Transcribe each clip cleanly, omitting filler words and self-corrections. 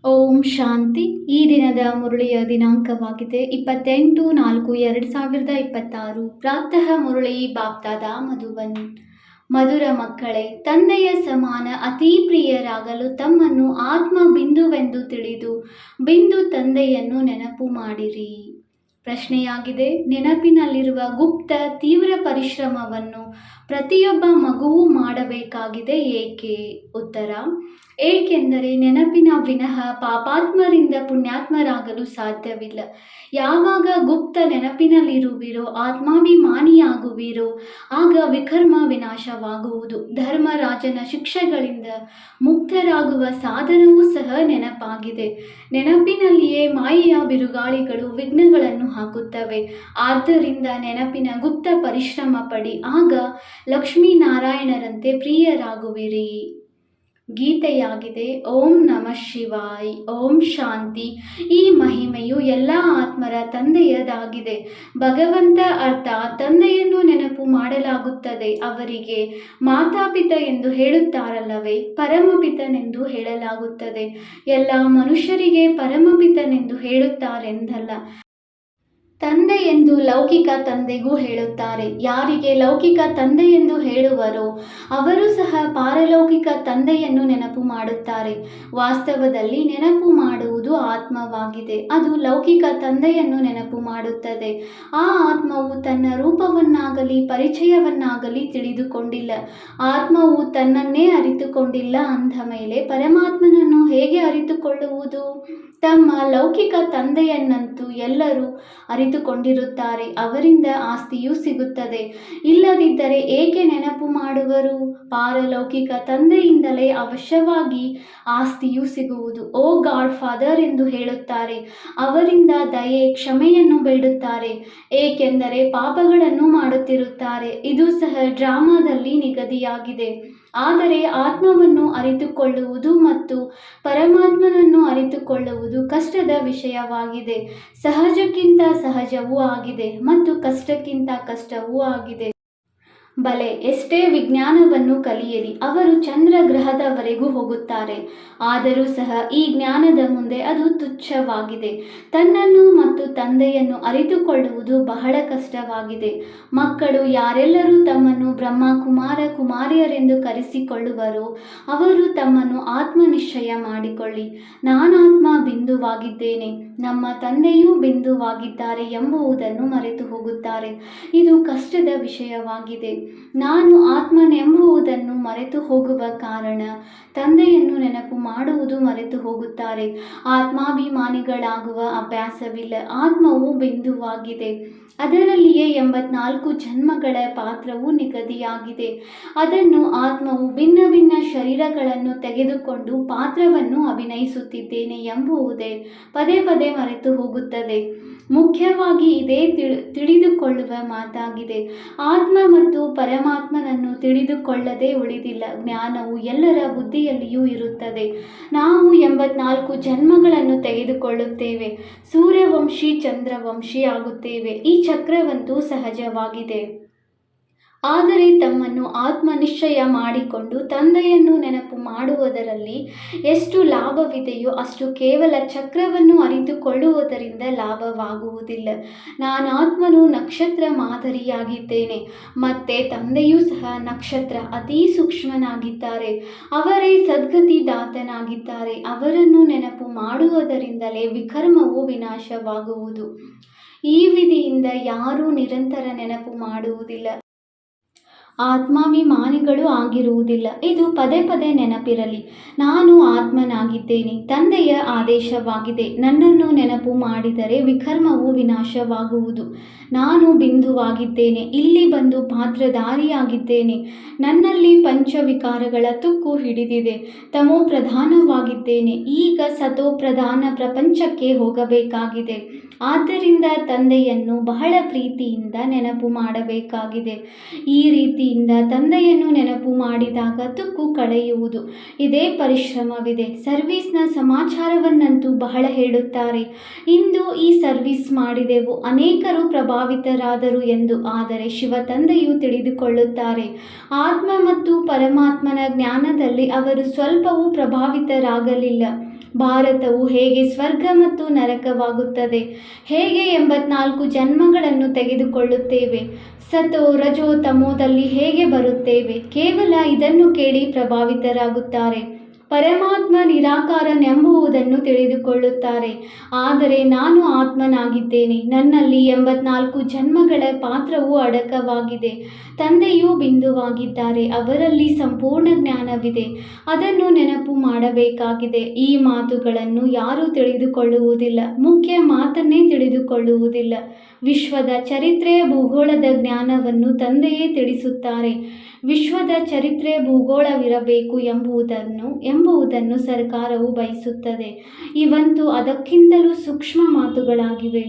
ಓಂ ಶಾಂತಿ. ಈ ದಿನದ ಮುರಳಿಯ ದಿನಾಂಕವಾಗಿದೆ 28/4/2026. ಪ್ರಾತಃ ಮುರಳಿ ಬಾಪ್ದಾದ ಮಧುಬನ್. ಮಧುರ ಮಕ್ಕಳೇ, ತಂದೆಯ ಸಮಾನ ಅತೀ ಪ್ರಿಯರಾಗಲು ತಮ್ಮನ್ನು ಆತ್ಮ ಬಿಂದುವೆಂದು ತಿಳಿದು ಬಿಂದು ತಂದೆಯನ್ನು ನೆನಪು ಮಾಡಿರಿ. ಪ್ರಶ್ನೆಯಾಗಿದೆ, ನೆನಪಿನಲ್ಲಿರುವ ಗುಪ್ತ ತೀವ್ರ ಪರಿಶ್ರಮವನ್ನು ಪ್ರತಿಯೊಬ್ಬ ಮಗುವೂ ಮಾಡಬೇಕಾಗಿದೆ ಏಕೆ? ಉತ್ತರ, ಏಕೆಂದರೆ ನೆನಪಿನ ವಿನಃ ಪಾಪಾತ್ಮರಿಂದ ಪುಣ್ಯಾತ್ಮರಾಗಲು ಸಾಧ್ಯವಿಲ್ಲ. ಯಾವಾಗ ಗುಪ್ತ ನೆನಪಿನಲ್ಲಿರುವಿರೋ, ಆತ್ಮಾಭಿಮಾನಿಯಾಗುವಿರೋ, ಆಗ ವಿಕರ್ಮ ವಿನಾಶವಾಗುವುದು. ಧರ್ಮರಾಜನ ಶಿಕ್ಷೆಗಳಿಂದ ಮುಕ್ತರಾಗುವ ಸಾಧನವೂ ಸಹ ನೆನಪಾಗಿದೆ. ನೆನಪಿನಲ್ಲಿಯೇ ಮಾಯೆಯ ಬಿರುಗಾಳಿಗಳು ವಿಘ್ನಗಳನ್ನು ಹಾಕುತ್ತವೆ. ಆದ್ದರಿಂದ ನೆನಪಿನ ಗುಪ್ತ ಪರಿಶ್ರಮ ಪಡಿ, ಆಗ ಲಕ್ಷ್ಮೀನಾರಾಯಣರಂತೆ ಪ್ರಿಯರಾಗುವಿರಿ. ಗೀತೆಯಾಗಿದೆ. ಓಂ ನಮಃ ಶಿವಾಯ್. ಓಂ ಶಾಂತಿ. ಈ ಮಹಿಮೆಯು ಎಲ್ಲ ಆತ್ಮರ ತಂದೆಯದಾಗಿದೆ. ಭಗವಂತ ಅರ್ಥ ತಂದೆಯನ್ನು ನೆನಪು ಮಾಡಲಾಗುತ್ತದೆ. ಅವರಿಗೆ ಮಾತಾಪಿತ ಎಂದು ಹೇಳುತ್ತಾರಲ್ಲವೇ, ಪರಮಪಿತನೆಂದು ಹೇಳಲಾಗುತ್ತದೆ. ಎಲ್ಲ ಮನುಷ್ಯರಿಗೆ ಪರಮಪಿತನೆಂದು ಹೇಳುತ್ತಾರೆಂದಲ್ಲ, ತಂದೆ ಎಂದು ಲೌಕಿಕ ತಂದೆಗೂ ಹೇಳುತ್ತಾರೆ. ಯಾರಿಗೆ ಲೌಕಿಕ ತಂದೆ ಎಂದು ಹೇಳುವರೋ ಅವರು ಸಹ ಪಾರಲೌಕಿಕ ತಂದೆಯನ್ನು ನೆನಪು ಮಾಡುತ್ತಾರೆ. ವಾಸ್ತವದಲ್ಲಿ ನೆನಪು ಮಾಡುವುದು ಆತ್ಮವಾಗಿದೆ. ಅದು ಲೌಕಿಕ ತಂದೆಯನ್ನು ನೆನಪು ಮಾಡುತ್ತದೆ. ಆ ಆತ್ಮವು ತನ್ನ ರೂಪವನ್ನಾಗಲಿ ಪರಿಚಯವನ್ನಾಗಲಿ ತಿಳಿದುಕೊಂಡಿಲ್ಲ. ಆತ್ಮವು ತನ್ನನ್ನೇ ಅರಿತುಕೊಂಡಿಲ್ಲ ಅಂದ ಮೇಲೆ ಪರಮಾತ್ಮನನ್ನು ಹೇಗೆ ಅರಿತುಕೊಳ್ಳುವುದು? ತಮ್ಮ ಲೌಕಿಕ ತಂದೆಯನ್ನಂತೂ ಎಲ್ಲರೂ ಅರಿತುಕೊಂಡಿರುತ್ತಾರೆ. ಅವರಿಂದ ಆಸ್ತಿಯೂ ಸಿಗುತ್ತದೆ. ಇಲ್ಲದಿದ್ದರೆ ಏಕೆ ನೆನಪು ಮಾಡುವರು? ಪಾರಲೌಕಿಕ ತಂದೆಯಿಂದಲೇ ಅವಶ್ಯವಾಗಿ ಆಸ್ತಿಯೂ ಸಿಗುವುದು. ಓ ಗಾಡ್ ಫಾದರ್ ಎಂದು ಹೇಳುತ್ತಾರೆ. ಅವರಿಂದ ದಯೆ ಕ್ಷಮೆಯನ್ನು ಬೇಡುತ್ತಾರೆ, ಏಕೆಂದರೆ ಪಾಪಗಳನ್ನು ಮಾಡುತ್ತಿರುತ್ತಾರೆ. ಇದು ಸಹ ಡ್ರಾಮಾದಲ್ಲಿ ನಿಗದಿಯಾಗಿದೆ. ಆದರೆ ಆತ್ಮವನ್ನು ಅರಿತುಕೊಳ್ಳುವುದು ಮತ್ತು ಪರಮಾತ್ಮನನ್ನು ಅರಿತುಕೊಳ್ಳುವುದು ಕಷ್ಟದ ವಿಷಯವಾಗಿದೆ. ಸಹಜಕ್ಕಿಂತ ಸಹಜವೂ ಆಗಿದೆ ಮತ್ತು ಕಷ್ಟಕ್ಕಿಂತ ಕಷ್ಟವೂ ಆಗಿದೆ. ಬಲೆ, ಎಷ್ಟೇ ವಿಜ್ಞಾನವನ್ನು ಕಲಿಯಿರಿ, ಅವರು ಚಂದ್ರ ಗ್ರಹದವರೆಗೂ ಹೋಗುತ್ತಾರೆ. ಆದರೂ ಸಹ ಈ ಜ್ಞಾನದ ಮುಂದೆ ಅದು ತುಚ್ಛವಾಗಿದೆ. ತನ್ನನ್ನು ಮತ್ತು ತಂದೆಯನ್ನು ಅರಿತುಕೊಳ್ಳುವುದು ಬಹಳ ಕಷ್ಟವಾಗಿದೆ. ಮಕ್ಕಳು ಯಾರೆಲ್ಲರೂ ತಮ್ಮನ್ನು ಬ್ರಹ್ಮ ಕುಮಾರ ಕುಮಾರಿಯರೆಂದು ಕರೆಸಿಕೊಳ್ಳುವರೋ ಅವರು ತಮ್ಮನ್ನು ಆತ್ಮನಿಶ್ಚಯ ಮಾಡಿಕೊಳ್ಳಿ. ನಾನಾತ್ಮ ಬಿಂದುವಾಗಿದ್ದೇನೆ, ನಮ್ಮ ತಂದೆಯೂ ಬಿಂದುವಾಗಿದ್ದಾರೆ ಎಂಬುದನ್ನು ಮರೆತು ಹೋಗುತ್ತಾರೆ. ಇದು ಕಷ್ಟದ ವಿಷಯವಾಗಿದೆ. ನಾನು ಆತ್ಮನೆಂಬುದನ್ನು ಮರೆತು ಹೋಗುವ ಕಾರಣ ತಂದೆಯನ್ನು ನೆನಪು ಮಾಡುವುದು ಮರೆತು ಹೋಗುತ್ತಾರೆ. ಆತ್ಮಾಭಿಮಾನಿಗಳಾಗುವ ಅಭ್ಯಾಸವಿಲ್ಲ. ಆತ್ಮವು ಬಿಂದುವಾಗಿದೆ. ಅದರಲ್ಲಿಯೇ 84 ಜನ್ಮಗಳ ಪಾತ್ರವು ನಿಗದಿಯಾಗಿದೆ. ಅದನ್ನು ಆತ್ಮವು ಭಿನ್ನ ಭಿನ್ನ ಶರೀರಗಳನ್ನು ತೆಗೆದುಕೊಂಡು ಪಾತ್ರವನ್ನು ಅಭಿನಯಿಸುತ್ತಿದ್ದೇನೆ ಎಂಬುದೇ ಪದೇ ಪದೇ ಮರೆತು ಹೋಗುತ್ತದೆ. ಮುಖ್ಯವಾಗಿ ಇದೇ ತಿಳಿದುಕೊಳ್ಳುವ ಮಾತಾಗಿದೆ. ಆತ್ಮ ಮತ್ತು ಪರಮಾತ್ಮನನ್ನು ತಿಳಿದುಕೊಳ್ಳದೆ ಉಳಿದಿಲ್ಲ. ಜ್ಞಾನವು ಎಲ್ಲರ ಬುದ್ಧಿಯಲ್ಲಿಯೂ ಇರುತ್ತದೆ. ನಾವು 84 ಜನ್ಮಗಳನ್ನು ತೆಗೆದುಕೊಳ್ಳುತ್ತೇವೆ. ಸೂರ್ಯವಂಶಿ ಚಂದ್ರವಂಶಿ ಆಗುತ್ತೇವೆ. ಈ ಚಕ್ರವಂತೂ ಸಹಜವಾಗಿದೆ. ಆದರೆ ತಮ್ಮನ್ನು ಆತ್ಮನಿಶ್ಚಯ ಮಾಡಿಕೊಂಡು ತಂದೆಯನ್ನು ನೆನಪು ಮಾಡುವುದರಲ್ಲಿ ಎಷ್ಟು ಲಾಭವಿದೆಯೋ ಅಷ್ಟು ಕೇವಲ ಚಕ್ರವನ್ನು ಅರಿತುಕೊಳ್ಳುವುದರಿಂದ ಲಾಭವಾಗುವುದಿಲ್ಲ. ನಾನಾತ್ಮನು ನಕ್ಷತ್ರ ಮಾದರಿಯಾಗಿದ್ದೇನೆ. ಮತ್ತೆ ತಂದೆಯೂ ಸಹ ನಕ್ಷತ್ರ ಅತೀ ಸೂಕ್ಷ್ಮನಾಗಿದ್ದಾರೆ. ಅವರೇ ಸದ್ಗತಿದಾತನಾಗಿದ್ದಾರೆ. ಅವರನ್ನು ನೆನಪು ಮಾಡುವುದರಿಂದಲೇ ವಿಕರ್ಮವು ವಿನಾಶವಾಗುವುದು. ಈ ವಿಧಿಯಿಂದ ಯಾರೂ ನಿರಂತರ ನೆನಪು ಮಾಡುವುದಿಲ್ಲ, ಆತ್ಮಾಭಿಮಾನಿಗಳು ಆಗಿರುವುದಿಲ್ಲ. ಇದು ಪದೇ ಪದೇ ನೆನಪಿರಲಿ. ನಾನು ಆತ್ಮನಾಗಿದ್ದೇನೆ. ತಂದೆಯ ಆದೇಶವಾಗಿದೆ. ನನ್ನನ್ನು ನೆನಪು ಮಾಡಿದರೆ ವಿಕರ್ಮವು ವಿನಾಶವಾಗುವುದು. ನಾನು ಬಿಂದುವಾಗಿದ್ದೇನೆ. ಇಲ್ಲಿ ಬಂದು ಪಾತ್ರಧಾರಿಯಾಗಿದ್ದೇನೆ. ನನ್ನಲ್ಲಿ ಪಂಚವಿಕಾರಗಳ ತುಕ್ಕು ಹಿಡಿದಿದೆ. ತಮೋ ಪ್ರಧಾನವಾಗಿದ್ದೇನೆ. ಈಗ ಸತೋ ಪ್ರಧಾನ ಪ್ರಪಂಚಕ್ಕೆ ಹೋಗಬೇಕಾಗಿದೆ. ಆದ್ದರಿಂದ ತಂದೆಯನ್ನು ಬಹಳ ಪ್ರೀತಿಯಿಂದ ನೆನಪು ಮಾಡಬೇಕಾಗಿದೆ. ಈ ರೀತಿಯಿಂದ ತಂದೆಯನ್ನು ನೆನಪು ಮಾಡಿದಾಗ ತುಕ್ಕು ಕಳೆಯುವುದು. ಇದೇ ಪರಿಶ್ರಮವಿದೆ. ಸರ್ವೀಸ್ನ ಸಮಾಚಾರವನ್ನಂತೂ ಬಹಳ ಹೇಳುತ್ತಾರೆ. ಇಂದು ಈ ಸರ್ವೀಸ್ ಮಾಡಿದೆವು, ಅನೇಕರು ಪ್ರಭಾವಿತರಾದರು ಎಂದು. ಆದರೆ ಶಿವ ತಂದೆಯು ತಿಳಿದುಕೊಳ್ಳುತ್ತಾರೆ, ಆತ್ಮ ಮತ್ತು ಪರಮಾತ್ಮನ ಜ್ಞಾನದಲ್ಲಿ ಅವರು ಸ್ವಲ್ಪವೂ ಪ್ರಭಾವಿತರಾಗಲಿಲ್ಲ. ಭಾರತವು ಹೇಗೆ ಸ್ವರ್ಗ ಮತ್ತು ನರಕವಾಗುತ್ತದೆ, ಹೇಗೆ 84 ಜನ್ಮಗಳನ್ನು ತೆಗೆದುಕೊಳ್ಳುತ್ತೇವೆ, ಸತೋ ರಜೋ ತಮೋದಲ್ಲಿ ಹೇಗೆ ಬರುತ್ತೇವೆ. ಕೇವಲ ಇದನ್ನು ಕೇಳಿ ಪ್ರಭಾವಿತರಾಗುತ್ತಾರೆ. ಪರಮಾತ್ಮ ನಿರಾಕಾರನೆಂಬುದನ್ನು ತಿಳಿದುಕೊಳ್ಳುತ್ತಾರೆ. ಆದರೆ ನಾನು ಆತ್ಮನಾಗಿದ್ದೇನೆ, ನನ್ನಲ್ಲಿ 84 ಜನ್ಮಗಳ ಪಾತ್ರವು ಅಡಕವಾಗಿದೆ. ತಂದೆಯು ಬಿಂದುವಾಗಿದ್ದಾರೆ, ಅವರಲ್ಲಿ ಸಂಪೂರ್ಣ ಜ್ಞಾನವಿದೆ, ಅದನ್ನು ನೆನಪು ಮಾಡಬೇಕಾಗಿದೆ. ಈ ಮಾತುಗಳನ್ನು ಯಾರೂ ತಿಳಿದುಕೊಳ್ಳುವುದಿಲ್ಲ, ಮುಖ್ಯ ಮಾತನ್ನೇ ತಿಳಿದುಕೊಳ್ಳುವುದಿಲ್ಲ. ವಿಶ್ವದ ಚರಿತ್ರೆ ಭೂಗೋಳದ ಜ್ಞಾನವನ್ನು ತಂದೆಯೇ ತಿಳಿಸುತ್ತಾರೆ. ವಿಶ್ವದ ಚರಿತ್ರೆ ಭೂಗೋಳವಿರಬೇಕು ಎಂಬುದನ್ನು ಸರ್ಕಾರವು ಬಯಸುತ್ತದೆ. ಇವಂತೂ ಅದಕ್ಕಿಂತಲೂ ಸೂಕ್ಷ್ಮ ಮಾತುಗಳಾಗಿವೆ.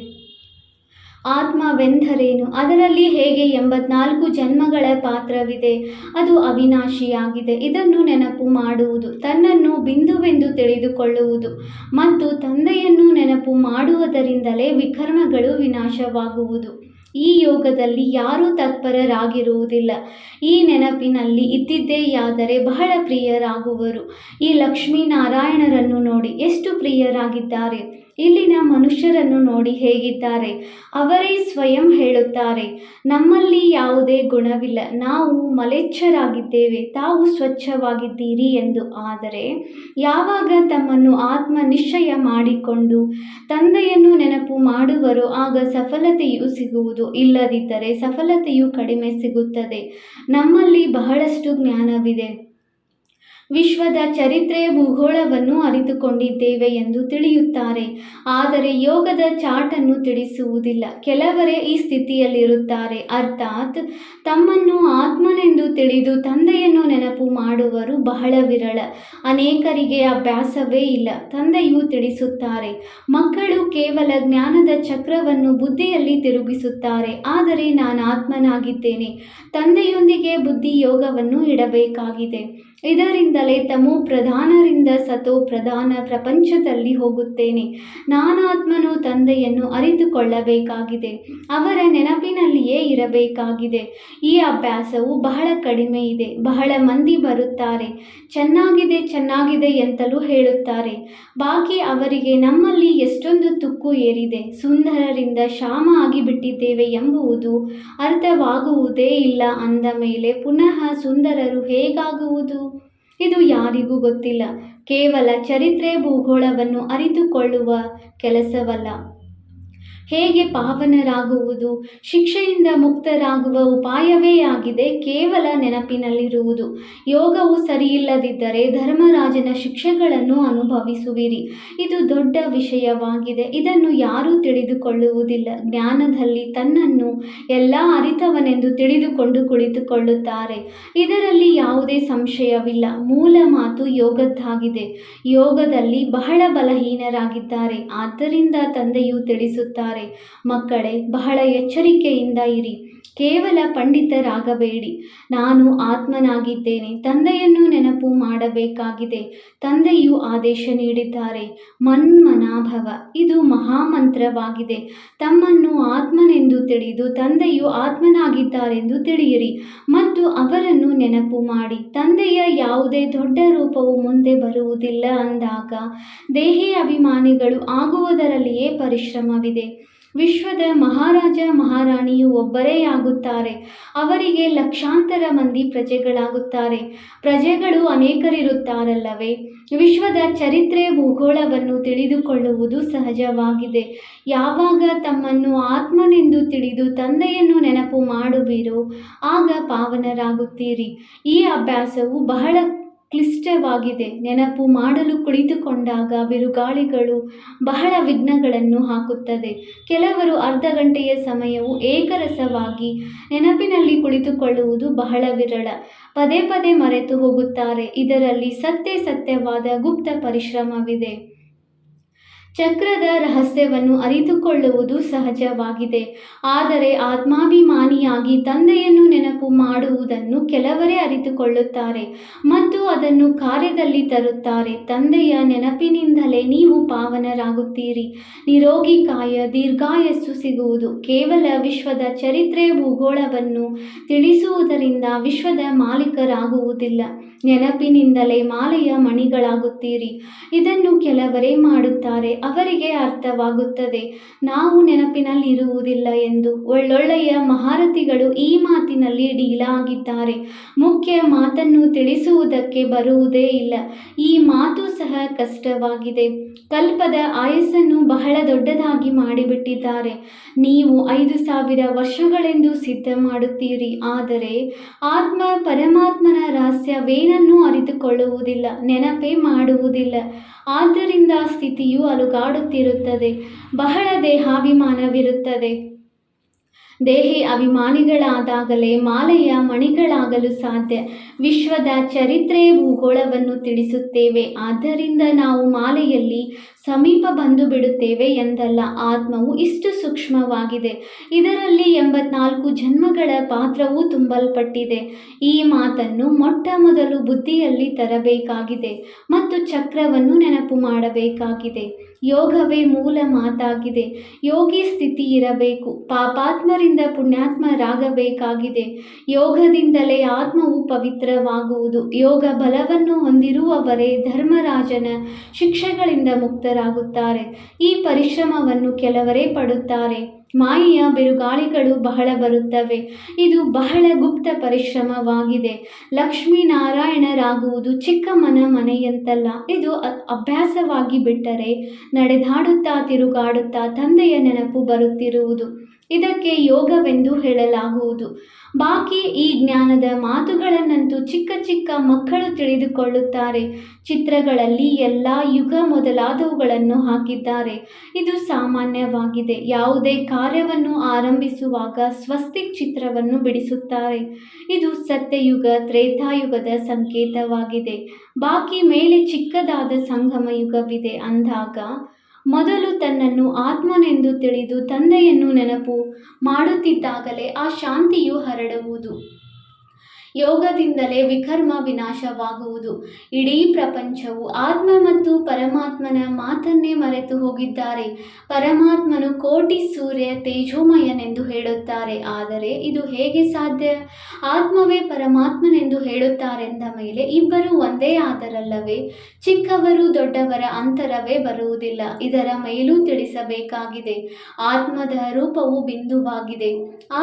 ಆತ್ಮವೆಂದರೇನು, ಅದರಲ್ಲಿ ಹೇಗೆ 84 ಜನ್ಮಗಳ ಪಾತ್ರವಿದೆ, ಅದು ಅವಿನಾಶಿಯಾಗಿದೆ. ಇದನ್ನು ನೆನಪು ಮಾಡುವುದು ತನ್ನನ್ನು ಬಿಂದುವೆಂದು ತಿಳಿದುಕೊಳ್ಳುವುದು ಮತ್ತು ತಂದೆಯನ್ನು ನೆನಪು ಮಾಡುವುದರಿಂದಲೇ ವಿಕರ್ಮಗಳು ವಿನಾಶವಾಗುವುದು. ಈ ಯೋಗದಲ್ಲಿ ಯಾರೂ ತತ್ಪರರಾಗಿರುವುದಿಲ್ಲ. ಈ ನೆನಪಿನಲ್ಲಿ ಇದ್ದಿದ್ದೆಯಾದರೆ ಬಹಳ ಪ್ರಿಯರಾಗುವರು. ಈ ಲಕ್ಷ್ಮೀನಾರಾಯಣರನ್ನು ನೋಡಿ ಎಷ್ಟು ಪ್ರಿಯರಾಗಿದ್ದಾರೆ. ಇಲ್ಲಿನ ಮನುಷ್ಯರನ್ನು ನೋಡಿ ಹೇಗಿದ್ದಾರೆ. ಅವರೇ ಸ್ವಯಂ ಹೇಳುತ್ತಾರೆ, ನಮ್ಮಲ್ಲಿ ಯಾವುದೇ ಗುಣವಿಲ್ಲ, ನಾವು ಮಲೇಚ್ಛರಾಗಿದ್ದೇವೆ, ತಾವು ಸ್ವಚ್ಛವಾಗಿದ್ದೀರಿ ಎಂದು. ಆದರೆ ಯಾವಾಗ ತಮ್ಮನ್ನು ಆತ್ಮ ನಿಶ್ಚಯ ಮಾಡಿಕೊಂಡು ತಂದೆಯನ್ನು ನೆನಪು ಮಾಡುವರೋ ಆಗ ಸಫಲತೆಯು ಸಿಗುವುದು. ಇಲ್ಲದಿದ್ದರೆ ಸಫಲತೆಯು ಕಡಿಮೆ ಸಿಗುತ್ತದೆ. ನಮ್ಮಲ್ಲಿ ಬಹಳಷ್ಟು ಜ್ಞಾನವಿದೆ. ವಿಶ್ವದ ಚರಿತ್ರೆ ಭೂಗೋಳವನ್ನು ಅರಿತುಕೊಂಡಿದ್ದೇವೆ ಎಂದು ತಿಳಿಯುತ್ತಾರೆ. ಆದರೆ ಯೋಗದ ಚಾಟನ್ನು ತಿಳಿಸುವುದಿಲ್ಲ. ಕೆಲವರೇ ಈ ಸ್ಥಿತಿಯಲ್ಲಿರುತ್ತಾರೆ, ಅರ್ಥಾತ್ ತಮ್ಮನ್ನು ಆತ್ಮನೆಂದು ತಿಳಿದು ತಂದೆಯನ್ನು ನೆನಪು ಮಾಡುವರು ಬಹಳ ವಿರಳ. ಅನೇಕರಿಗೆ ಅಭ್ಯಾಸವೇ ಇಲ್ಲ. ತಂದೆಯು ತಿಳಿಸುತ್ತಾರೆ, ಮಕ್ಕಳು ಕೇವಲ ಜ್ಞಾನದ ಚಕ್ರವನ್ನು ಬುದ್ಧಿಯಲ್ಲಿ ತಿರುಗಿಸುತ್ತಾರೆ. ಆದರೆ ನಾನು ಆತ್ಮನಾಗಿದ್ದೇನೆ, ತಂದೆಯೊಂದಿಗೆ ಬುದ್ಧಿ ಯೋಗವನ್ನು ಇಡಬೇಕಾಗಿದೆ. ಇದರಿಂದಲೇ ತಮೋ ಪ್ರಧಾನರಿಂದ ಸತೋ ಪ್ರಧಾನ ಪ್ರಪಂಚದಲ್ಲಿ ಹೋಗುತ್ತೇನೆ. ನಾನಾತ್ಮನು ತಂದೆಯನ್ನು ಅರಿತುಕೊಳ್ಳಬೇಕಾಗಿದೆ, ಅವರ ನೆನಪಿನಲ್ಲಿಯೇ ಇರಬೇಕಾಗಿದೆ. ಈ ಅಭ್ಯಾಸವು ಬಹಳ ಕಡಿಮೆ ಇದೆ. ಬಹಳ ಮಂದಿ ಬರುತ್ತಾರೆ, ಚೆನ್ನಾಗಿದೆ ಚೆನ್ನಾಗಿದೆ ಎಂತಲೂ ಹೇಳುತ್ತಾರೆ. ಬಾಕಿ ಅವರಿಗೆ ನಮ್ಮಲ್ಲಿ ಎಷ್ಟೊಂದು ತುಕ್ಕು ಏರಿದೆ, ಸುಂದರರಿಂದ ಶ್ಯಾಮ ಆಗಿಬಿಟ್ಟಿದ್ದೇವೆ ಎಂಬುದು ಅರ್ಥವಾಗುವುದೇ ಇಲ್ಲ. ಅಂದ ಮೇಲೆ ಪುನಃ ಸುಂದರರು ಹೇಗಾಗುವುದು, ಇದು ಯಾರಿಗೂ ಗೊತ್ತಿಲ್ಲ. ಕೇವಲ ಚರಿತ್ರೆ ಭೂಗೋಳವನ್ನು ಅರಿತುಕೊಳ್ಳುವ ಕೆಲಸವಲ್ಲ. ಹೇಗೆ ಪಾವನರಾಗುವುದು, ಶಿಕ್ಷೆಯಿಂದ ಮುಕ್ತರಾಗುವ ಉಪಾಯವೇ ಆಗಿದೆ ಕೇವಲ ನೆನಪಿನಲ್ಲಿರುವುದು. ಯೋಗವು ಸರಿಯಿಲ್ಲದಿದ್ದರೆ ಧರ್ಮರಾಜನ ಶಿಕ್ಷೆಗಳನ್ನು ಅನುಭವಿಸುವಿರಿ. ಇದು ದೊಡ್ಡ ವಿಷಯವಾಗಿದೆ. ಇದನ್ನು ಯಾರೂ ತಿಳಿದುಕೊಳ್ಳುವುದಿಲ್ಲ. ಜ್ಞಾನದಲ್ಲಿ ತನ್ನನ್ನು ಎಲ್ಲ ಅರಿತವನೆಂದು ತಿಳಿದುಕೊಂಡು ಕುಳಿತುಕೊಳ್ಳುತ್ತಾರೆ. ಇದರಲ್ಲಿ ಯಾವುದೇ ಸಂಶಯವಿಲ್ಲ. ಮೂಲ ಮಾತು ಯೋಗದ್ದಾಗಿದೆ. ಯೋಗದಲ್ಲಿ ಬಹಳ ಬಲಹೀನರಾಗಿದ್ದಾರೆ. ಆದ್ದರಿಂದ ತಂದೆಯು ತಿಳಿಸುತ್ತಾರೆ, ಮಕ್ಕಳೇ, ಬಹಳ ಎಚ್ಚರಿಕೆಯಿಂದ ಇರಿ, ಕೇವಲ ಪಂಡಿತರಾಗಬೇಡಿ. ನಾನು ಆತ್ಮನಾಗಿದ್ದೇನೆ, ತಂದೆಯನ್ನು ನೆನಪು ಮಾಡಬೇಕಾಗಿದೆ. ತಂದೆಯು ಆದೇಶ ನೀಡಿದ್ದಾರೆ, ಮನ್ಮನಾಭವ. ಇದು ಮಹಾಮಂತ್ರವಾಗಿದೆ. ತಮ್ಮನ್ನು ಆತ್ಮನೆಂದು ತಿಳಿದು ತಂದೆಯು ಆತ್ಮನಾಗಿದ್ದಾರೆಂದು ತಿಳಿಯಿರಿ ಮತ್ತು ಅವರನ್ನು ನೆನಪು ಮಾಡಿ. ತಂದೆಯ ಯಾವುದೇ ದೊಡ್ಡ ರೂಪವು ಮುಂದೆ ಬರುವುದಿಲ್ಲ ಅಂದಾಗ ದೇಹಿ ಅಭಿಮಾನಿಗಳು ಆಗುವುದರಲ್ಲಿಯೇ ಪರಿಶ್ರಮವಿದೆ. ವಿಶ್ವದ ಮಹಾರಾಜ ಮಹಾರಾಣಿಯು ಒಬ್ಬರೇ ಆಗುತ್ತಾರೆ. ಅವರಿಗೆ ಲಕ್ಷಾಂತರ ಮಂದಿ ಪ್ರಜೆಗಳಾಗುತ್ತಾರೆ. ಪ್ರಜೆಗಳು ಅನೇಕರಿರುತ್ತಾರಲ್ಲವೇ. ವಿಶ್ವದ ಚರಿತ್ರೆ ಭೂಗೋಳವನ್ನು ತಿಳಿದುಕೊಳ್ಳುವುದು ಸಹಜವಾಗಿದೆ. ಯಾವಾಗ ತಮ್ಮನ್ನು ಆತ್ಮನೆಂದು ತಿಳಿದು ತಂದೆಯನ್ನು ನೆನಪು ಮಾಡುವಿರೋ ಆಗ ಪಾವನರಾಗುತ್ತೀರಿ. ಈ ಅಭ್ಯಾಸವು ಬಹಳ ಕ್ಲಿಷ್ಟವಾಗಿದೆ. ನೆನಪು ಮಾಡಲು ಕುಳಿತುಕೊಂಡಾಗ ಬಿರುಗಾಳಿಗಳು ಬಹಳ ವಿಘ್ನಗಳನ್ನು ಹಾಕುತ್ತದೆ. ಕೆಲವರು ಅರ್ಧ ಗಂಟೆಯ ಸಮಯವು ಏಕರಸವಾಗಿ ನೆನಪಿನಲ್ಲಿ ಕುಳಿತುಕೊಳ್ಳುವುದು ಬಹಳ ವಿರಳ. ಪದೇ ಪದೇ ಮರೆತು ಹೋಗುತ್ತಾರೆ. ಇದರಲ್ಲಿ ಸತ್ಯವಾದ ಗುಪ್ತ ಪರಿಶ್ರಮವಿದೆ. ಚಕ್ರದ ರಹಸ್ಯವನ್ನು ಅರಿತುಕೊಳ್ಳುವುದು ಸಹಜವಾಗಿದೆ. ಆದರೆ ಆತ್ಮಾಭಿಮಾನಿಯಾಗಿ ತಂದೆಯನ್ನು ನೆನಪು ಮಾಡುವುದನ್ನು ಕೆಲವರೇ ಅರಿತುಕೊಳ್ಳುತ್ತಾರೆ ಮತ್ತು ಅದನ್ನು ಕಾರ್ಯದಲ್ಲಿ ತರುತ್ತಾರೆ. ತಂದೆಯ ನೆನಪಿನಿಂದಲೇ ನೀವು ಪಾವನರಾಗುತ್ತೀರಿ. ನಿರೋಗಿ ಕಾಯ ದೀರ್ಘಾಯಸ್ಸು ಸಿಗುವುದು. ಕೇವಲ ವಿಶ್ವದ ಚರಿತ್ರೆ ಭೂಗೋಳವನ್ನು ತಿಳಿಸುವುದರಿಂದ ವಿಶ್ವದ ಮಾಲೀಕರಾಗುವುದಿಲ್ಲ. ನೆನಪಿನಿಂದಲೇ ಮಾಲೆಯ ಮಣಿಗಳಾಗುತ್ತೀರಿ. ಇದನ್ನು ಕೆಲವರೇ ಮಾಡುತ್ತಾರೆ. ಅವರಿಗೆ ಅರ್ಥವಾಗುತ್ತದೆ ನಾವು ನೆನಪಿನಲ್ಲಿರುವುದಿಲ್ಲ ಎಂದು. ಒಳ್ಳೊಳ್ಳೆಯ ಮಹಾರಥಿಗಳು ಈ ಮಾತಿನಲ್ಲಿ ಡೀಲಾಗಿದ್ದಾರೆ. ಮುಖ್ಯ ಮಾತನ್ನು ತಿಳಿಸುವುದಕ್ಕೆ ಬರುವುದೇ ಇಲ್ಲ. ಈ ಮಾತು ಸಹ ಕಷ್ಟವಾಗಿದೆ. ಕಲ್ಪದ ಆಯಸ್ಸನ್ನು ಬಹಳ ದೊಡ್ಡದಾಗಿ ಮಾಡಿಬಿಟ್ಟಿದ್ದಾರೆ. ನೀವು 5,000 ವರ್ಷಗಳೆಂದು ಸಿದ್ಧ ಮಾಡುತ್ತೀರಿ. ಆದರೆ ಆತ್ಮ ಪರಮಾತ್ಮನ ರಹಸ್ಯವೇನನ್ನೂ ಅರಿತುಕೊಳ್ಳುವುದಿಲ್ಲ, ನೆನಪೇ ಮಾಡುವುದಿಲ್ಲ. ಆದ್ದರಿಂದ ಸ್ಥಿತಿಯು ಅಲುಗಾಡುತ್ತಿರುತ್ತದೆ. ಬಹಳ ದೇಹಾಭಿಮಾನವಿರುತ್ತದೆ. ದೇಹಿ ಅಭಿಮಾನಿಗಳಾದಾಗಲೇ ಮಾಲೆಯ ಮಣಿಗಳಾಗಲು ಸಾಧ್ಯ. ವಿಶ್ವದ ಚರಿತ್ರೆ ಭೂಗೋಳವನ್ನು ತಿಳಿಸುತ್ತೇವೆ. ಆದ್ದರಿಂದ ನಾವು ಮಾಲೆಯಲ್ಲಿ ಸಮೀಪ ಬಂದು ಬಿಡುತ್ತೇವೆ ಎಂದಲ್ಲ. ಆತ್ಮವು ಇಷ್ಟು ಸೂಕ್ಷ್ಮವಾಗಿದೆ. ಇದರಲ್ಲಿ 84 ಜನ್ಮಗಳ ಪಾತ್ರವೂ ತುಂಬಲ್ಪಟ್ಟಿದೆ. ಈ ಮಾತನ್ನು ಮೊಟ್ಟ ಮೊದಲು ಬುದ್ಧಿಯಲ್ಲಿ ತರಬೇಕಾಗಿದೆ ಮತ್ತು ಚಕ್ರವನ್ನು ನೆನಪು ಮಾಡಬೇಕಾಗಿದೆ. ಯೋಗವೇ ಮೂಲ ಮಾತಾಗಿದೆ. ಯೋಗಿ ಸ್ಥಿತಿ ಇರಬೇಕು. ಪಾಪಾತ್ಮರಿಂದ ಪುಣ್ಯಾತ್ಮರಾಗಬೇಕಾಗಿದೆ. ಯೋಗದಿಂದಲೇ ಆತ್ಮವು ಪವಿತ್ರವಾಗುವುದು. ಯೋಗ ಬಲವನ್ನು ಹೊಂದಿರುವವರೇ ಧರ್ಮರಾಜನ ಶಿಕ್ಷೆಗಳಿಂದ ಮುಕ್ತರಾಗುತ್ತಾರೆ. ಈ ಪರಿಶ್ರಮವನ್ನು ಕೆಲವರೇ ಪಡುತ್ತಾರೆ. ಮಾಯೆಯ ಬಿರುಗಾಳಿಗಳು ಬಹಳ ಬರುತ್ತವೆ. ಇದು ಬಹಳ ಗುಪ್ತ ಪರಿಶ್ರಮವಾಗಿದೆ. ಲಕ್ಷ್ಮೀನಾರಾಯಣರಾಗುವುದು ಚಿಕ್ಕಮ್ಮನ ಮನೆಯಂತಲ್ಲ. ಇದು ಅಭ್ಯಾಸವಾಗಿ ಬಿಟ್ಟರೆ ನಡೆದಾಡುತ್ತಾ ತಿರುಗಾಡುತ್ತಾ ತಂದೆಯ ನೆನಪು ಬರುತ್ತಿರುವುದು. ಇದಕ್ಕೆ ಯೋಗವೆಂದು ಹೇಳಲಾಗುವುದು. ಬಾಕಿ ಈ ಜ್ಞಾನದ ಮಾತುಗಳನ್ನಂತೂ ಚಿಕ್ಕ ಚಿಕ್ಕ ಮಕ್ಕಳು ತಿಳಿದುಕೊಳ್ಳುತ್ತಾರೆ. ಚಿತ್ರಗಳಲ್ಲಿ ಎಲ್ಲ ಯುಗ ಮೊದಲಾದವುಗಳನ್ನು ಹಾಕಿದ್ದಾರೆ. ಇದು ಸಾಮಾನ್ಯವಾಗಿದೆ. ಯಾವುದೇ ಕಾರ್ಯವನ್ನು ಆರಂಭಿಸುವಾಗ ಸ್ವಸ್ತಿಕ್ ಚಿತ್ರವನ್ನು ಬಿಡಿಸುತ್ತಾರೆ. ಇದು ಸತ್ಯಯುಗ ತ್ರೇತಾಯುಗದ ಸಂಕೇತವಾಗಿದೆ. ಬಾಕಿ ಮೇಲೆ ಚಿಕ್ಕದಾದ ಸಂಗಮ ಯುಗವಿದೆ. ಅಂದಾಗ ಮೊದಲು ತನ್ನನ್ನು ಆತ್ಮನೆಂದು ತಿಳಿದು ತಂದೆಯನ್ನು ನೆನಪು ಮಾಡುತ್ತಿದ್ದಾಗಲೇ ಆ ಶಾಂತಿಯು ಹರಡುವುದು. ಯೋಗದಿಂದಲೇ ವಿಕರ್ಮ ವಿನಾಶವಾಗುವುದು. ಇಡೀ ಪ್ರಪಂಚವು ಆತ್ಮ ಮತ್ತು ಪರಮಾತ್ಮನ ಮಾತನ್ನೇ ಮರೆತು ಹೋಗಿದ್ದಾರೆ. ಪರಮಾತ್ಮನು ಕೋಟಿ ಸೂರ್ಯ ತೇಜೋಮಯನೆಂದು ಹೇಳುತ್ತಾರೆ. ಆದರೆ ಇದು ಹೇಗೆ ಸಾಧ್ಯ? ಆತ್ಮವೇ ಪರಮಾತ್ಮನೆಂದು ಹೇಳುತ್ತಾರೆಂದ ಮೇಲೆ ಇಬ್ಬರು ಒಂದೇ ಆದರಲ್ಲವೇ? ಚಿಕ್ಕವರು ದೊಡ್ಡವರ ಅಂತರವೇ ಬರುವುದಿಲ್ಲ. ಇದರ ಮೇಲೂ ತಿಳಿಸಬೇಕಾಗಿದೆ. ಆತ್ಮದ ರೂಪವು ಬಿಂದುವಾಗಿದೆ.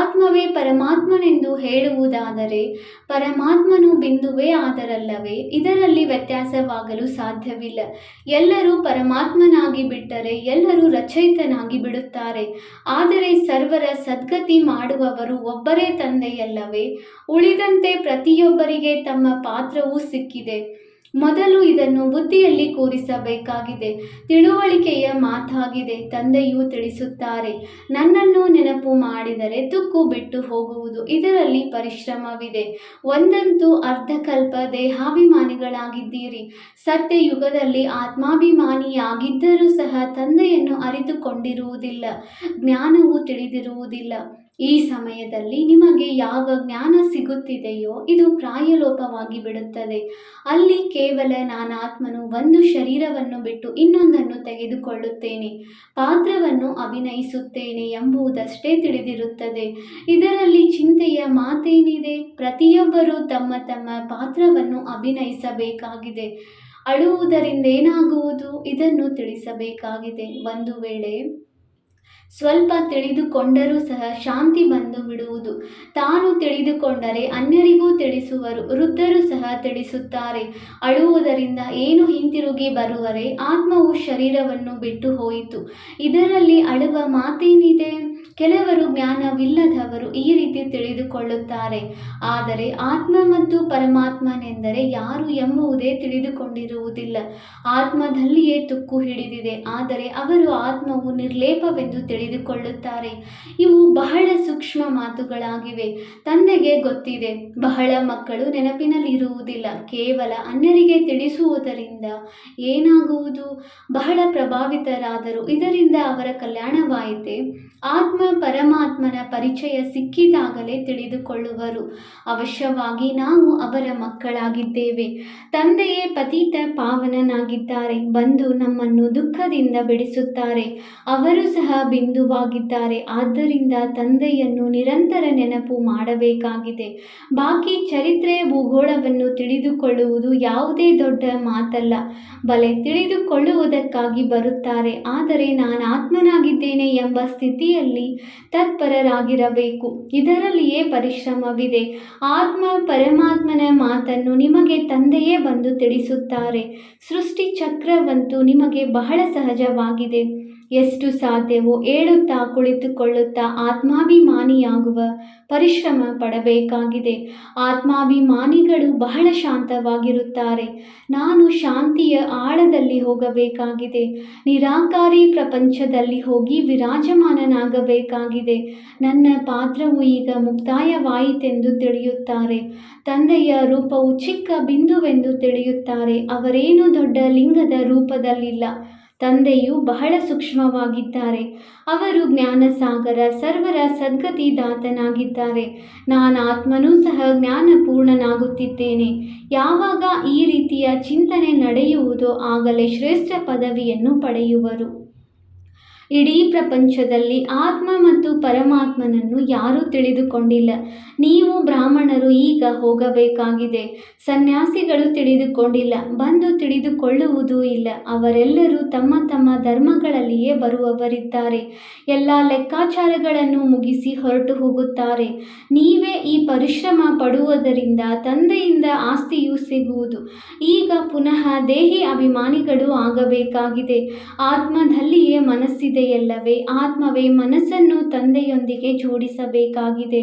ಆತ್ಮವೇ ಪರಮಾತ್ಮನೆಂದು ಹೇಳುವುದಾದರೆ ಪರಮಾತ್ಮನು ಬಿಂದುವೇ ಆದರಲ್ಲವೇ? ಇದರಲ್ಲಿ ವ್ಯತ್ಯಾಸವಾಗಲು ಸಾಧ್ಯವಿಲ್ಲ. ಎಲ್ಲರೂ ಪರಮಾತ್ಮನಾಗಿ ಬಿಟ್ಟರೆ ಎಲ್ಲರೂ ರಚಯಿತನಾಗಿ ಬಿಡುತ್ತಾರೆ. ಆದರೆ ಸರ್ವರ ಸದ್ಗತಿ ಮಾಡುವವರು ಒಬ್ಬರೇ ತಂದೆಯಲ್ಲವೇ? ಉಳಿದಂತೆ ಪ್ರತಿಯೊಬ್ಬರಿಗೆ ತಮ್ಮ ಪಾತ್ರವೂ ಸಿಕ್ಕಿದೆ. ಮೊದಲು ಇದನ್ನು ಬುದ್ಧಿಯಲ್ಲಿ ಕೂರಿಸಬೇಕಾಗಿದೆ. ತಿಳುವಳಿಕೆಯ ಮಾತಾಗಿದೆ. ತಂದೆಯು ತಿಳಿಸುತ್ತಾರೆ, ನನ್ನನ್ನು ನೆನಪು ಮಾಡಿದರೆ ತುಕ್ಕು ಬಿಟ್ಟು ಹೋಗುವುದು. ಇದರಲ್ಲಿ ಪರಿಶ್ರಮವಿದೆ. ಒಂದಂತೂ ಅರ್ಧಕಲ್ಪ ದೇಹಾಭಿಮಾನಿಗಳಾಗಿದ್ದೀರಿ. ಸತ್ಯಯುಗದಲ್ಲಿ ಆತ್ಮಾಭಿಮಾನಿಯಾಗಿದ್ದರೂ ಸಹ ತಂದೆಯನ್ನು ಅರಿತುಕೊಂಡಿರುವುದಿಲ್ಲ. ಜ್ಞಾನವು ತಿಳಿದಿರುವುದಿಲ್ಲ. ಈ ಸಮಯದಲ್ಲಿ ನಿಮಗೆ ಯಾವ ಜ್ಞಾನ ಸಿಗುತ್ತಿದೆಯೋ ಇದು ಪ್ರಾಯಲೋಪವಾಗಿ ಬಿಡುತ್ತದೆ. ಅಲ್ಲಿ ಕೇವಲ ನಾನಾತ್ಮನು ಒಂದು ಶರೀರವನ್ನು ಬಿಟ್ಟು ಇನ್ನೊಂದನ್ನು ತೆಗೆದುಕೊಳ್ಳುತ್ತೇನೆ, ಪಾತ್ರವನ್ನು ಅಭಿನಯಿಸುತ್ತೇನೆ ಎಂಬುದಷ್ಟೇ ತಿಳಿದಿರುತ್ತದೆ. ಇದರಲ್ಲಿ ಚಿಂತೆಯ ಮಾತೇನಿದೆ? ಪ್ರತಿಯೊಬ್ಬರೂ ತಮ್ಮ ತಮ್ಮ ಪಾತ್ರವನ್ನು ಅಭಿನಯಿಸಬೇಕಾಗಿದೆ. ಅಳುವುದರಿಂದೇನಾಗುವುದು? ಇದನ್ನು ತಿಳಿಸಬೇಕಾಗಿದೆ. ಒಂದು ವೇಳೆ ಸ್ವಲ್ಪ ತಿಳಿದುಕೊಂಡರೂ ಸಹ ಶಾಂತಿ ಬಂದು ಬಿಡುವುದು. ತಾನು ತಿಳಿದುಕೊಂಡರೆ ಅನ್ಯರಿಗೂ ತಿಳಿಸುವರು. ವೃದ್ಧರು ಸಹ ತಿಳಿಸುತ್ತಾರೆ. ಅಳುವುದರಿಂದ ಏನು ಹಿಂತಿರುಗಿ ಬರುವರೆ? ಆತ್ಮವು ಶರೀರವನ್ನು ಬಿಟ್ಟು ಹೋಯಿತು. ಇದರಲ್ಲಿ ಅಳುವ ಮಾತೇನಿದೆ? ಕೆಲವರು ಜ್ಞಾನವಿಲ್ಲದವರು ಈ ರೀತಿ ತಿಳಿದುಕೊಳ್ಳುತ್ತಾರೆ. ಆದರೆ ಆತ್ಮ ಮತ್ತು ಪರಮಾತ್ಮನೆಂದರೆ ಯಾರು ಎಂಬುದೇ ತಿಳಿದುಕೊಂಡಿರುವುದಿಲ್ಲ. ಆತ್ಮದಲ್ಲಿಯೇ ತುಕ್ಕು ಹಿಡಿದಿದೆ, ಆದರೆ ಅವರು ಆತ್ಮವು ನಿರ್ಲೇಪವೆಂದು ತಿಳಿದುಕೊಳ್ಳುತ್ತಾರೆ. ಇವು ಬಹಳ ಸೂಕ್ಷ್ಮ ಮಾತುಗಳಾಗಿವೆ. ತಂದೆಗೆ ಗೊತ್ತಿದೆ, ಬಹಳ ಮಕ್ಕಳು ನೆನಪಿನಲ್ಲಿರುವುದಿಲ್ಲ. ಕೇವಲ ಅನ್ಯರಿಗೆ ತಿಳಿಸುವುದರಿಂದ ಏನಾಗುವುದು? ಬಹಳ ಪ್ರಭಾವಿತರಾದರು. ಇದರಿಂದ ಅವರ ಕಲ್ಯಾಣವಾಯಿತೆ? ಆತ್ಮ ಪರಮಾತ್ಮನ ಪರಿಚಯ ಸಿಕ್ಕಿದಾಗಲೇ ತಿಳಿದುಕೊಳ್ಳುವರು. ಅವಶ್ಯವಾಗಿ ನಾವು ಅವರ ಮಕ್ಕಳಾಗಿದ್ದೇವೆ. ತಂದೆಯೇ ಪತಿತ ಪಾವನನಾಗಿದ್ದಾರೆ. ಬಂದು ನಮ್ಮನ್ನು ದುಃಖದಿಂದ ಬಿಡಿಸುತ್ತಾರೆ. ಅವರು ಸಹ ಬಿಂದುವಾಗಿದ್ದಾರೆ. ಆದ್ದರಿಂದ ತಂದೆಯನ್ನು ನಿರಂತರ ನೆನಪು ಮಾಡಬೇಕಾಗಿದೆ. ಬಾಕಿ ಚರಿತ್ರೆ ಭೂಗೋಳವನ್ನು ತಿಳಿದುಕೊಳ್ಳುವುದು ಯಾವುದೇ ದೊಡ್ಡ ಮಾತಲ್ಲ. ಬಲೆ ತಿಳಿದುಕೊಳ್ಳುವುದಕ್ಕಾಗಿ ಬರುತ್ತಾರೆ, ಆದರೆ ನಾನು ಆತ್ಮನಾಗಿದ್ದೇನೆ ಎಂಬ ಸ್ಥಿತಿಯಲ್ಲಿ ತತ್ಪರರಾಗಿರಬೇಕು. ಇದರಲ್ಲಿಯೇ ಪರಿಶ್ರಮವಿದೆ. ಆತ್ಮ ಪರಮಾತ್ಮನ ಮಾತನ್ನು ನಿಮಗೆ ತಂದೆಯೇ ಬಂದು ತಿಳಿಸುತ್ತಾರೆ. ಸೃಷ್ಟಿ ಚಕ್ರವಂತೂ ನಿಮಗೆ ಬಹಳ ಸಹಜವಾಗಿದೆ. ಎಷ್ಟು ಸಾಧ್ಯವೋ ಹೇಳುತ್ತಾ ಕುಳಿತುಕೊಳ್ಳುತ್ತಾ ಆತ್ಮಾಭಿಮಾನಿಯಾಗುವ ಪರಿಶ್ರಮ ಪಡಬೇಕಾಗಿದೆ. ಆತ್ಮಾಭಿಮಾನಿಗಳು ಬಹಳ ಶಾಂತವಾಗಿರುತ್ತಾರೆ. ನಾನು ಶಾಂತಿಯ ಆಳದಲ್ಲಿ ಹೋಗಬೇಕಾಗಿದೆ. ನಿರಾಕಾರಿ ಪ್ರಪಂಚದಲ್ಲಿ ಹೋಗಿ ವಿರಾಜಮಾನನಾಗಬೇಕಾಗಿದೆ. ನನ್ನ ಪಾತ್ರವು ಈಗ ಮುಕ್ತಾಯವಾಯಿತೆಂದು ತಿಳಿಯುತ್ತಾರೆ. ತಂದೆಯ ರೂಪವು ಚಿಕ್ಕ ಬಿಂದುವೆಂದು ತಿಳಿಯುತ್ತಾರೆ. ಅವರೇನು ದೊಡ್ಡ ಲಿಂಗದ ರೂಪದಲ್ಲಿಲ್ಲ. ತಂದೆಯು ಬಹಳ ಸೂಕ್ಷ್ಮವಾಗಿದ್ದಾರೆ. ಅವರು ಜ್ಞಾನಸಾಗರ, ಸರ್ವರ ಸದ್ಗತಿದಾತನಾಗಿದ್ದಾರೆ. ನಾನು ಆತ್ಮನೂ ಸಹ ಜ್ಞಾನಪೂರ್ಣನಾಗುತ್ತಿದ್ದೇನೆ. ಯಾವಾಗ ಈ ರೀತಿಯ ಚಿಂತನೆ ನಡೆಯುವುದೋ ಆಗಲೇ ಶ್ರೇಷ್ಠ ಪದವಿಯನ್ನು ಪಡೆಯುವರು. ಇಡೀ ಪ್ರಪಂಚದಲ್ಲಿ ಆತ್ಮ ಮತ್ತು ಪರಮಾತ್ಮನನ್ನು ಯಾರೂ ತಿಳಿದುಕೊಂಡಿಲ್ಲ. ನೀವು ಬ್ರಾಹ್ಮಣರು ಈಗ ಹೋಗಬೇಕಾಗಿದೆ. ಸನ್ಯಾಸಿಗಳು ತಿಳಿದುಕೊಂಡಿಲ್ಲ, ಬಂದು ತಿಳಿದುಕೊಳ್ಳುವುದೂ ಇಲ್ಲ. ಅವರೆಲ್ಲರೂ ತಮ್ಮ ತಮ್ಮ ಧರ್ಮಗಳಲ್ಲಿಯೇ ಬರುವವರಿದ್ದಾರೆ. ಎಲ್ಲ ಲೆಕ್ಕಾಚಾರಗಳನ್ನು ಮುಗಿಸಿ ಹೊರಟು ಹೋಗುತ್ತಾರೆ. ನೀವೇ ಈ ಪರಿಶ್ರಮ ಪಡುವುದರಿಂದ ತಂದೆಯಿಂದ ಆಸ್ತಿಯು ಸಿಗುವುದು. ಈಗ ಪುನಃ ದೇಹಿ ಅಭಿಮಾನಿಗಳು ಆಗಬೇಕಾಗಿದೆ. ಆತ್ಮದಲ್ಲಿಯೇ ಮನಸ್ಸಿದೆಯಲ್ಲವೇ? ಆತ್ಮವೇ ಮನಸ್ಸನ್ನು ತಂದೆಯೊಂದಿಗೆ ಜೋಡಿಸಬೇಕಾಗಿದೆ.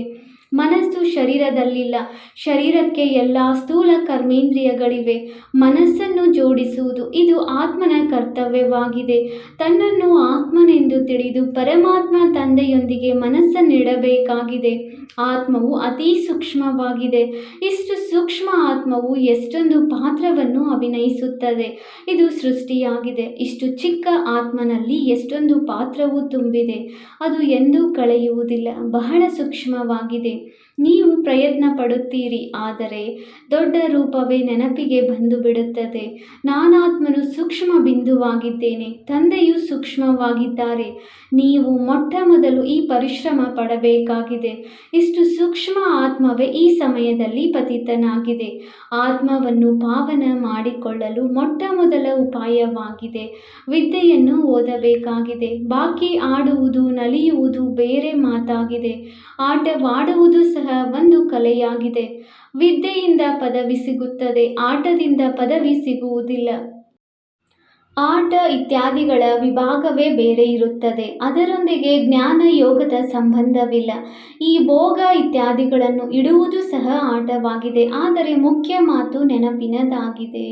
ಮನಸ್ಸು ಶರೀರದಲ್ಲಿಲ್ಲ. ಶರೀರಕ್ಕೆ ಎಲ್ಲ ಸ್ಥೂಲ ಕರ್ಮೇಂದ್ರಿಯಗಳಿವೆ. ಮನಸ್ಸನ್ನು ಜೋಡಿಸುವುದು ಇದು ಆತ್ಮನ ಕರ್ತವ್ಯವಾಗಿದೆ. ತನ್ನನ್ನು ಆತ್ಮನೆಂದು ತಿಳಿದು ಪರಮಾತ್ಮ ತಂದೆಯೊಂದಿಗೆ ಮನಸ್ಸನ್ನಿಡಬೇಕಾಗಿದೆ. ಆತ್ಮವು ಅತಿ ಸೂಕ್ಷ್ಮವಾಗಿದೆ. ಇಷ್ಟು ಸೂಕ್ಷ್ಮ ಆತ್ಮವು ಎಷ್ಟೊಂದು ಪಾತ್ರವನ್ನು ಅಭಿನಯಿಸುತ್ತದೆ. ಇದು ಸೃಷ್ಟಿಯಾಗಿದೆ. ಇಷ್ಟು ಚಿಕ್ಕ ಆತ್ಮನಲ್ಲಿ ಎಷ್ಟೊಂದು ಪಾತ್ರವು ತುಂಬಿದೆ. ಅದು ಎಂದೂ ಕಳೆಯುವುದಿಲ್ಲ. ಬಹಳ ಸೂಕ್ಷ್ಮವಾಗಿದೆ. ನೀವು ಪ್ರಯತ್ನ ಪಡುತ್ತೀರಿ, ಆದರೆ ದೊಡ್ಡ ರೂಪವೇ ನೆನಪಿಗೆ ಬಂದು ಬಿಡುತ್ತದೆ. ನಾನಾತ್ಮನು ಸೂಕ್ಷ್ಮ ಬಿಂದುವಾಗಿದ್ದೇನೆ. ತಂದೆಯು ಸೂಕ್ಷ್ಮವಾಗಿದ್ದಾರೆ. ನೀವು ಮೊಟ್ಟ ಮೊದಲು ಈ ಪರಿಶ್ರಮ ಪಡಬೇಕಾಗಿದೆ. ಇಷ್ಟು ಸೂಕ್ಷ್ಮ ಆತ್ಮವೇ ಈ ಸಮಯದಲ್ಲಿ ಪತಿತನಾಗಿದೆ. ಆತ್ಮವನ್ನು ಪಾವನ ಮಾಡಿಕೊಳ್ಳಲು ಮೊಟ್ಟ ಮೊದಲ ಉಪಾಯವಾಗಿದೆ. ವಿದ್ಯೆಯನ್ನು ಓದಬೇಕಾಗಿದೆ. ಬಾಕಿ ಆಡುವುದು ನಲಿಯುವುದು ಬೇರೆ ಮಾತಾಗಿದೆ. ಆಟವಾಡುವುದು ಸಹ ಒಂದು ಕಲೆಯಾಗಿದೆ. ವಿದ್ಯೆಯಿಂದ ಪದವಿ ಸಿಗುತ್ತದೆ, ಆಟದಿಂದ ಪದವಿ ಸಿಗುವುದಿಲ್ಲ. ಆಟ ಇತ್ಯಾದಿಗಳ ವಿಭಾಗವೇ ಬೇರೆ ಇರುತ್ತದೆ. ಅದರೊಂದಿಗೆ ಜ್ಞಾನ ಯೋಗದ ಸಂಬಂಧವಿಲ್ಲ. ಈ ಭೋಗ ಇತ್ಯಾದಿಗಳನ್ನು ಇಡುವುದು ಸಹ ಆಟವಾಗಿದೆ. ಆದರೆ ಮುಖ್ಯ ಮಾತು ನೆನಪಿನದಾಗಿದೆ.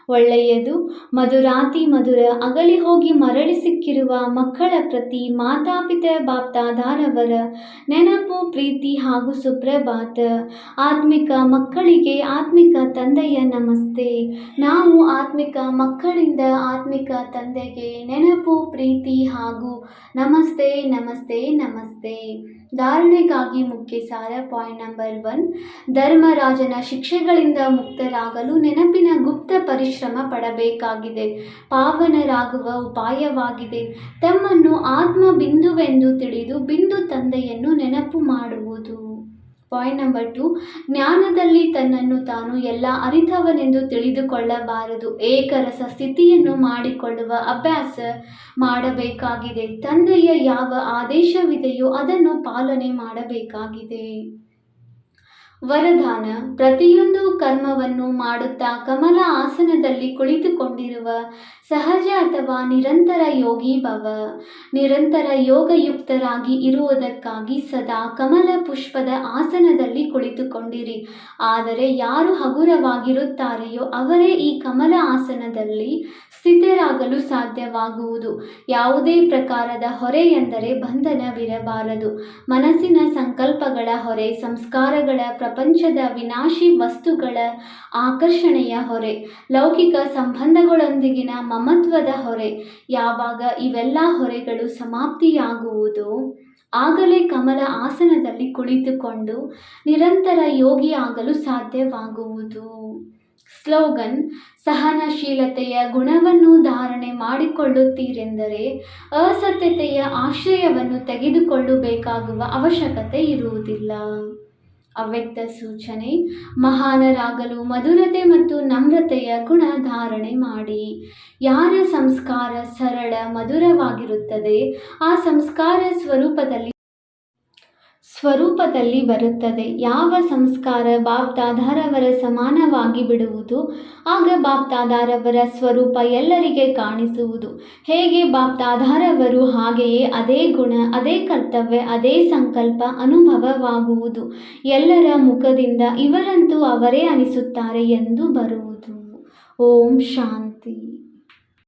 ಒಳ್ಳೆಯದು. ಮಧುರಾತಿ ಮಧುರ. ಅಗಲಿ ಹೋಗಿ ಮರಳಿ ಸಿಕ್ಕಿರುವ ಮಕ್ಕಳ ಪ್ರತಿ ಮಾತಾಪಿತ ಬಾಪ್ದಾದಾರವರ ನೆನಪು, ಪ್ರೀತಿ ಹಾಗೂ ಸುಪ್ರಭಾತ. ಆತ್ಮಿಕ ಮಕ್ಕಳಿಗೆ ಆತ್ಮಿಕ ತಂದೆಯ ನಮಸ್ತೆ. ನಾವು ಆತ್ಮಿಕ ಮಕ್ಕಳಿಂದ ಆತ್ಮಿಕ ತಂದೆಗೆ ನೆನಪು, ಪ್ರೀತಿ ಹಾಗೂ ನಮಸ್ತೆ ನಮಸ್ತೆ ನಮಸ್ತೆ. ಧಾರಣೆಗಾಗಿ ಮುಖ್ಯ ಸಾರ. ಪಾಯಿಂಟ್ ನಂಬರ್ 1, ಧರ್ಮರಾಜನ ಶಿಕ್ಷೆಗಳಿಂದ ಮುಕ್ತರಾಗಲು ನೆನಪಿನ ಗುಪ್ತ ಪರಿಶ್ರಮ ಪಡಬೇಕಾಗಿದೆ. ಪಾವನರಾಗುವ ಉಪಾಯವಾಗಿದೆ. ತಮ್ಮನ್ನು ಆತ್ಮ ಬಿಂದುವೆಂದು ತಿಳಿದು ಬಿಂದು ತಂದೆಯನ್ನು ನೆನಪು ಮಾಡುವುದು. ಪಾಯಿಂಟ್ ನಂಬರ್ 2, ಜ್ಞಾನದಲ್ಲಿ ತನ್ನನ್ನು ತಾನು ಎಲ್ಲ ಅರಿತವನೆಂದು ತಿಳಿದುಕೊಳ್ಳಬಾರದು. ಏಕರಸ ಸ್ಥಿತಿಯನ್ನು ಮಾಡಿಕೊಳ್ಳುವ ಅಭ್ಯಾಸ ಮಾಡಬೇಕಾಗಿದೆ. ತಂದೆಯ ಯಾವ ಆದೇಶವಿದೆಯೋ ಅದನ್ನು ಪಾಲನೆ ಮಾಡಬೇಕಾಗಿದೆ. ವರದಾನ. ಪ್ರತಿಯೊಂದು ಕರ್ಮವನ್ನು ಮಾಡುತ್ತಾ ಕಮಲ ಆಸನದಲ್ಲಿ ಕುಳಿತುಕೊಂಡಿರುವ ಸಹಜ ಅಥವಾ ನಿರಂತರ ಯೋಗಿ ಭವ. ನಿರಂತರ ಯೋಗಯುಕ್ತರಾಗಿ ಇರುವುದಕ್ಕಾಗಿ ಸದಾ ಕಮಲ ಪುಷ್ಪದ ಆಸನದಲ್ಲಿ ಕುಳಿತುಕೊಂಡಿರಿ. ಆದರೆ ಯಾರು ಹಗುರವಾಗಿರುತ್ತಾರೆಯೋ ಅವರೇ ಈ ಕಮಲ ಆಸನದಲ್ಲಿ ಸ್ಥಿತರಾಗಲು ಸಾಧ್ಯವಾಗುವುದು. ಯಾವುದೇ ಪ್ರಕಾರದ ಹೊರೆ ಎಂದರೆ ಬಂಧನವಿರಬಾರದು. ಮನಸ್ಸಿನ ಸಂಕಲ್ಪಗಳ ಹೊರೆ, ಸಂಸ್ಕಾರಗಳ, ಪ್ರಪಂಚದ ವಿನಾಶಿ ವಸ್ತುಗಳ ಆಕರ್ಷಣೆಯ ಹೊರೆ, ಲೌಕಿಕ ಸಂಬಂಧಗಳೊಂದಿಗಿನ ಮಮತ್ವದ ಹೊರೆ. ಯಾವಾಗ ಇವೆಲ್ಲ ಹೊರೆಗಳು ಸಮಾಪ್ತಿಯಾಗುವುದೋ ಆಗಲೇ ಕಮಲ ಆಸನದಲ್ಲಿ ಕುಳಿತುಕೊಂಡು ನಿರಂತರ ಯೋಗಿ ಆಗಲು ಸಾಧ್ಯವಾಗುವುದು. ಸ್ಲೋಗನ್: ಸಹನಶೀಲತೆಯ ಗುಣವನ್ನು ಧಾರಣೆ ಮಾಡಿಕೊಳ್ಳುತ್ತೀರೆಂದರೆ ಅಸತ್ಯತೆಯ ಆಶ್ರಯವನ್ನು ತೆಗೆದುಕೊಳ್ಳಬೇಕಾಗುವ ಅವಶ್ಯಕತೆ ಇರುವುದಿಲ್ಲ. ಅವ್ಯಕ್ತ ಸೂಚನೆ: ಮಹಾನರಾಗಲು ಮಧುರತೆ ಮತ್ತು ನಮ್ರತೆಯ ಗುಣ ಧಾರಣೆ ಮಾಡಿ. ಯಾರ ಸಂಸ್ಕಾರ ಸರಳ ಮಧುರವಾಗಿರುತ್ತದೆ ಆ ಸಂಸ್ಕಾರ ಸ್ವರೂಪದಲ್ಲಿ ಬರುತ್ತದೆ. ಯಾವ ಸಂಸ್ಕಾರ ಬಾಪ್ದಾದಾರವರ ಸಮಾನವಾಗಿ ಬಿಡುವುದು ಆಗ ಬಾಪ್ದಾದಾರವರ ಸ್ವರೂಪ ಎಲ್ಲರಿಗೆ ಕಾಣಿಸುವುದು. ಹೇಗೆ ಬಾಪ್ದಾದಾರವರು ಹಾಗೆಯೇ ಅದೇ ಗುಣ, ಅದೇ ಕರ್ತವ್ಯ, ಅದೇ ಸಂಕಲ್ಪ ಅನುಭವವಾಗುವುದು. ಎಲ್ಲರ ಮುಖದಿಂದ ಇವರಂತೂ ಅವರೇ ಅನಿಸುತ್ತಾರೆ ಎಂದು ಬರುವುದು. ಓಂ ಶಾಂತಿ.